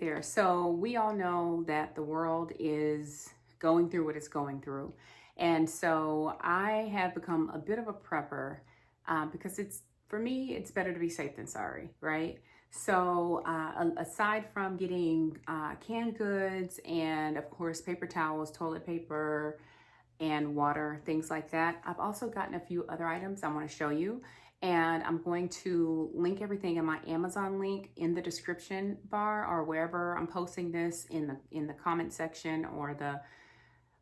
there. So we all know that the world is going through what it's going through. And so I have become a bit of a prepper because for me, it's better to be safe than sorry, right? So aside from getting canned goods and of course paper towels, toilet paper, and water, things like that, I've also gotten a few other items I want to show you. And I'm going to link everything in my Amazon link in the description bar, or wherever I'm posting this in the comment section, or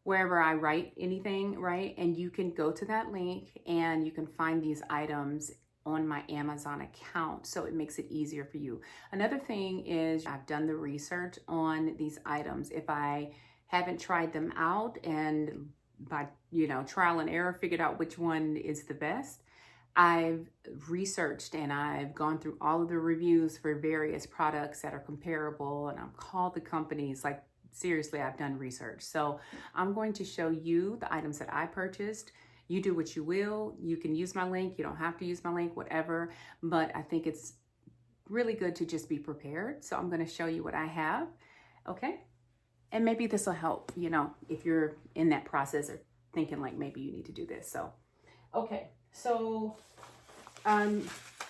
wherever I write anything, right? And you can go to that link and you can find these items on my Amazon account, so it makes it easier for you. Another thing is I've done the research on these items. If I haven't tried them out and by trial and error figured out which one is the best, I've researched and I've gone through all of the reviews for various products that are comparable, and I've called the companies. Like, seriously, I've done research. So I'm going to show you the items that I purchased. You do what you will. You can use my link. You don't have to use my link, whatever. But I think it's really good to just be prepared. So I'm going to show you what I have. Okay. And maybe this will help, if you're in that process or thinking like maybe you need to do this. So, okay. So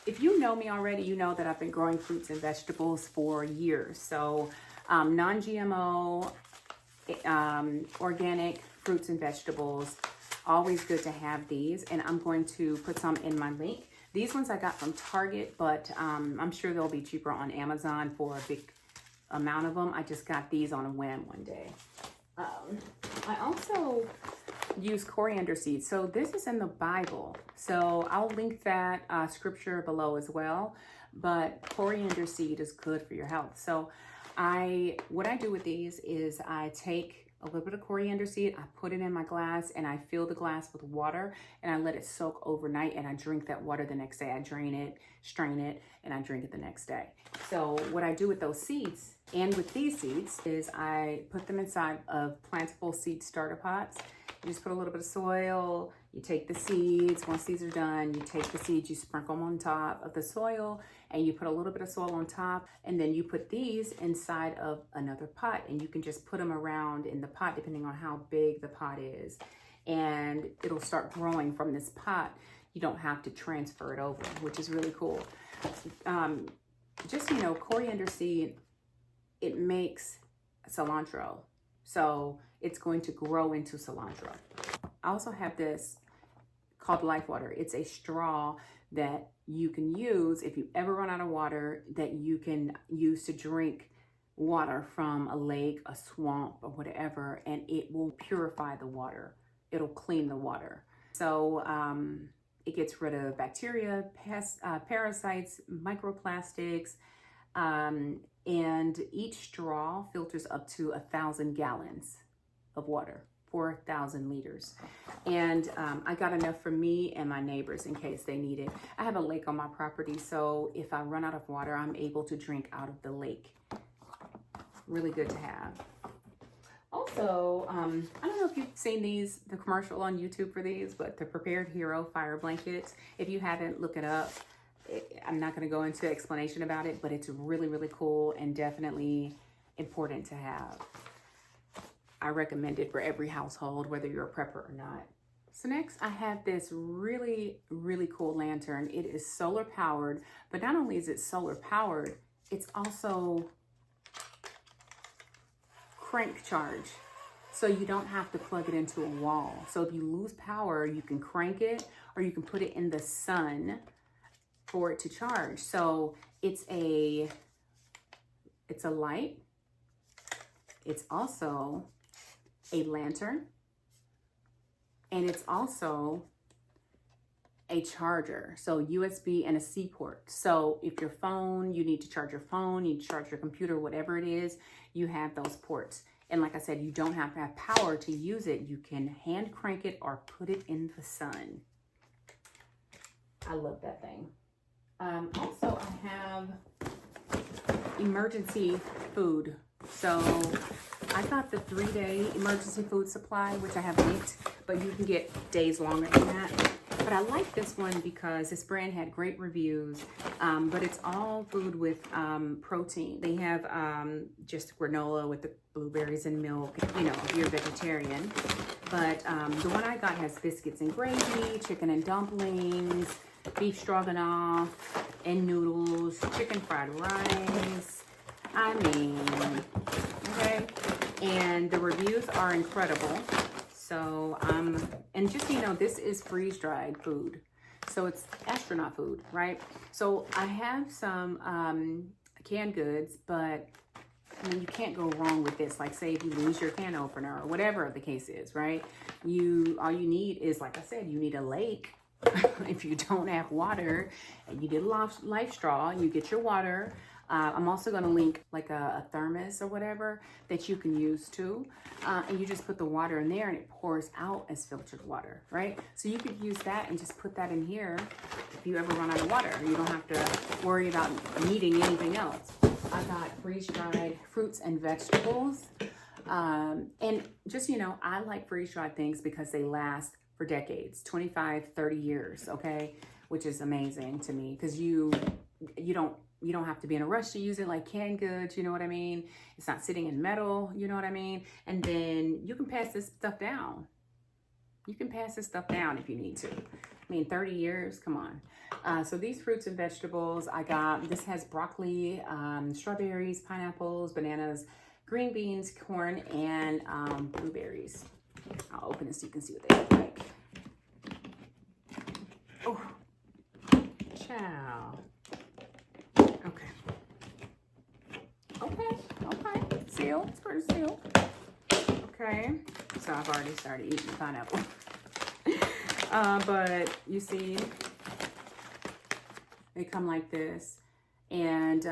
if you know me already, you know that I've been growing fruits and vegetables for years. So non-GMO, organic fruits and vegetables, always good to have these. And I'm going to put some in my link. These ones I got from Target, but I'm sure they'll be cheaper on Amazon for a big amount of them. I just got these on a whim one day. I also use coriander seeds. So this is in the Bible. So I'll link that scripture below as well. But coriander seed is good for your health. So what I do with these is I take a little bit of coriander seed, I put it in my glass, and I fill the glass with water, and I let it soak overnight, and I drink that water the next day. I drain it, strain it, and I drink it the next day. So what I do with those seeds and with these seeds is I put them inside of plantable seed starter pots. You just put a little bit of soil, you take the seeds. Once these are done, you take the seeds, you sprinkle them on top of the soil, and you put a little bit of soil on top, and then you put these inside of another pot, and you can just put them around in the pot depending on how big the pot is, and it'll start growing from this pot. You don't have to transfer it over, which is really cool. Just, coriander seed, it makes cilantro. So it's going to grow into cilantro. I also have this called Life Water. It's a straw that you can use if you ever run out of water, that you can use to drink water from a lake, a swamp, or whatever, and it will purify the water. It'll clean the water. So it gets rid of bacteria, pests, parasites, microplastics, and each straw filters up to 1,000 gallons of water, 4,000 liters. And I got enough for me and my neighbors in case they need it. I have a lake on my property, so if I run out of water, I'm able to drink out of the lake. Really good to have. Also, I don't know if you've seen the commercial on YouTube for these, but the Prepared Hero fire blankets. If you haven't, look it up. I'm not going to go into explanation about it, but it's really, really cool and definitely important to have. I recommend it for every household, whether you're a prepper or not. So next, I have this really, really cool lantern. It is solar powered, but not only is it solar powered, it's also crank charge. So you don't have to plug it into a wall. So if you lose power, you can crank it, or you can put it in the sun for it to charge. So it's a light. It's also a lantern, and it's also a charger. So USB and a C port. So if your phone, you need to charge your phone, you need to charge your computer, whatever it is, you have those ports. And like I said, you don't have to have power to use it. You can hand crank it or put it in the sun. I love that thing. Also, I have emergency food. So I got the 3-day emergency food supply, which I have linked, but you can get days longer than that. But I like this one because this brand had great reviews, but it's all food with protein. They have just granola with the blueberries and milk, you know, if you're a vegetarian. But the one I got has biscuits and gravy, chicken and dumplings, beef stroganoff, and noodles, chicken fried rice. I mean, okay. And the reviews are incredible. So, and just so you know, this is freeze-dried food. So it's astronaut food, right? So I have some canned goods, but I mean, you can't go wrong with this. Like, say if you lose your can opener or whatever the case is, right? All you need is, like I said, you need a lake. If you don't have water, and you get a life straw, you get your water. I'm also going to link like a thermos or whatever that you can use too. And you just put the water in there and it pours out as filtered water, right? So you could use that and just put that in here if you ever run out of water. You don't have to worry about needing anything else. I got freeze-dried fruits and vegetables. And just, you know, I like freeze-dried things because they last for decades, 25, 30 years, okay? Which is amazing to me because you don't have to be in a rush to use it like canned goods, you know what I mean? It's not sitting in metal, you know what I mean? And then you can pass this stuff down. You can pass this stuff down if you need to. I mean, 30 years, come on. So these fruits and vegetables, this has broccoli, strawberries, pineapples, bananas, green beans, corn, and blueberries. I'll open this so you can see what they look like. Oh, ciao. Okay. Seal. It's pretty sealed. Okay. So I've already started eating the pineapple. But you see, they come like this. And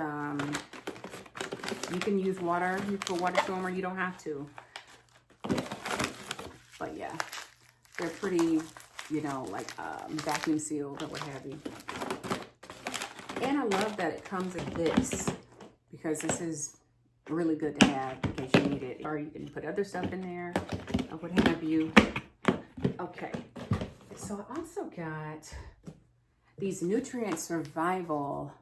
you can use water. You put water to them or you don't have to. But yeah, they're pretty, you know, like vacuum sealed or what have you. And I love that it comes in this, because this is really good to have in case you need it. Or you can put other stuff in there or what have you. Okay, so I also got these nutrient survival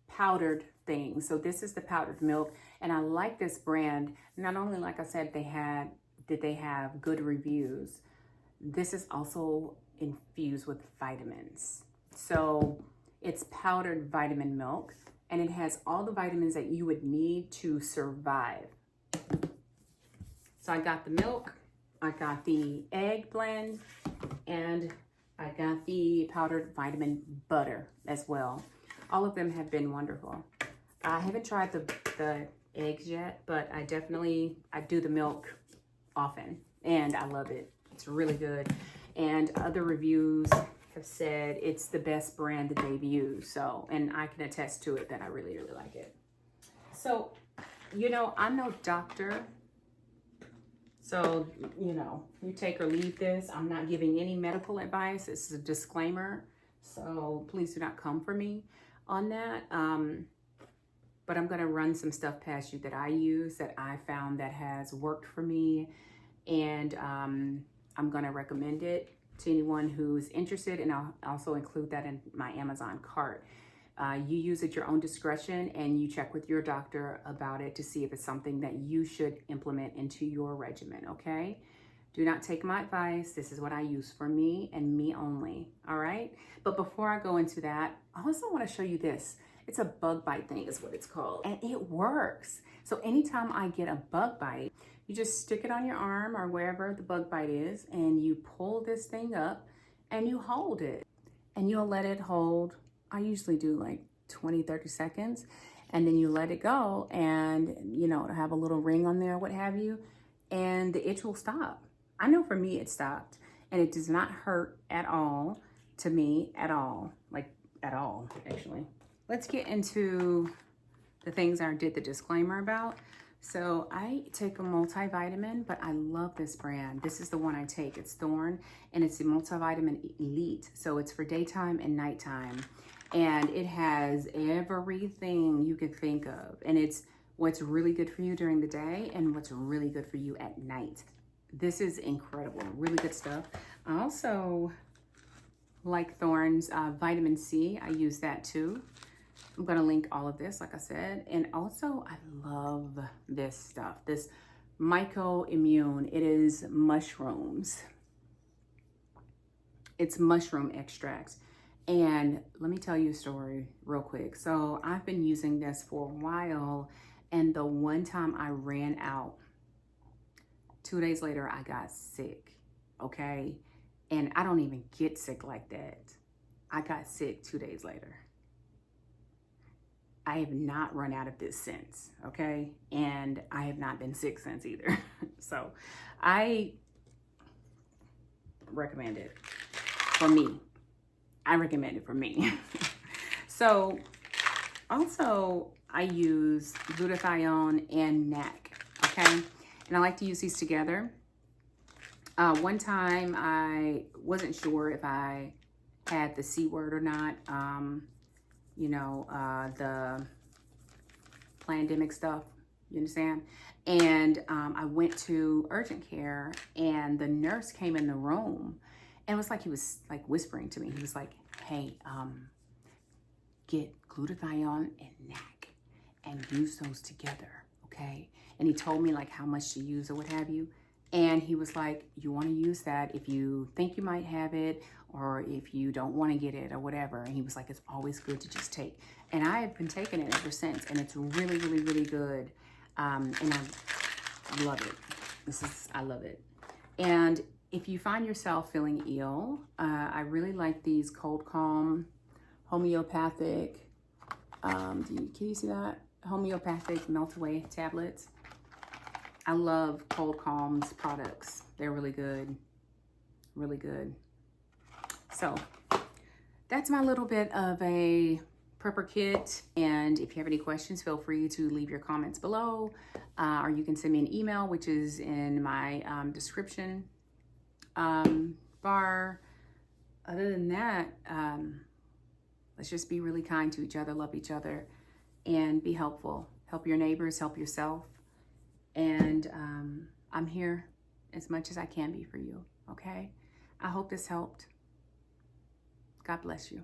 powdered things. So this is the powdered milk, and I like this brand. Not only, like I said, did they have good reviews, this is also infused with vitamins. So it's powdered vitamin milk, and it has all the vitamins that you would need to survive. So I got the milk, I got the egg blend, and I got the powdered vitamin butter as well. All of them have been wonderful. I haven't tried the eggs yet, but I do the milk often, and I love it. It's really good. And other reviews have said it's the best brand that they've used. So, and I can attest to it that I really, really like it. So, you know, I'm no doctor. So, you know, you take or leave this. I'm not giving any medical advice. This is a disclaimer. So please do not come for me on that. But I'm going to run some stuff past you that I use, that I found that has worked for me. And I'm going to recommend it to anyone who's interested, and I'll also include that in my Amazon cart. You use at your own discretion, and you check with your doctor about it to see if it's something that you should implement into your regimen, okay? Do not take my advice. This is what I use for me and me only, all right? But before I go into that, I also want to show you this. It's a bug bite thing is what it's called, and it works. So anytime I get a bug bite, you just stick it on your arm or wherever the bug bite is, and you pull this thing up and you hold it. And you'll let it hold, I usually do like 20, 30 seconds, and then you let it go, and you know, it'll have a little ring on there, what have you, and the itch will stop. I know for me it stopped, and it does not hurt at all to me at all, like at all, actually. Let's get into the things I did the disclaimer about. So I take a multivitamin, but I love this brand. This is the one I take. It's Thorn, and it's the multivitamin elite. So it's for daytime and nighttime. And it has everything you could think of. And it's what's really good for you during the day and what's really good for you at night. This is incredible, really good stuff. I also like Thorne's vitamin C. I use that too. I'm gonna link all of this, like I said. And also, I love this stuff, this Myco-Immune. It is mushrooms. It's mushroom extracts. And let me tell you a story real quick. So I've been using this for a while, and the one time I ran out, 2 days later, I got sick, okay? And I don't even get sick like that. I got sick 2 days later. I have not run out of this since, okay? And I have not been sick since either. So I recommend it for me. I recommend it for me. So also I use glutathione and NAC, okay? And I like to use these together. One time I wasn't sure if I had the C word or not. You know, the pandemic stuff, you understand? And I went to urgent care, and the nurse came in the room, and it was like he was like whispering to me. He was like, hey, get glutathione and NAC and use those together, okay? And he told me like how much to use or what have you. And he was like, you want to use that if you think you might have it, or if you don't want to get it or whatever. And he was like, it's always good to just take. And I have been taking it ever since, and it's really, really, really good. And I love it. I love it. And if you find yourself feeling ill, I really like these Cold Calm homeopathic, can you see that? Homeopathic melt away tablets. I love Cold Calm's products. They're really good, really good. So that's my little bit of a prepper kit. And if you have any questions, feel free to leave your comments below, or you can send me an email, which is in my description bar. Other than that, let's just be really kind to each other, love each other, and be helpful. Help your neighbors, help yourself. And I'm here as much as I can be for you, okay? I hope this helped. God bless you.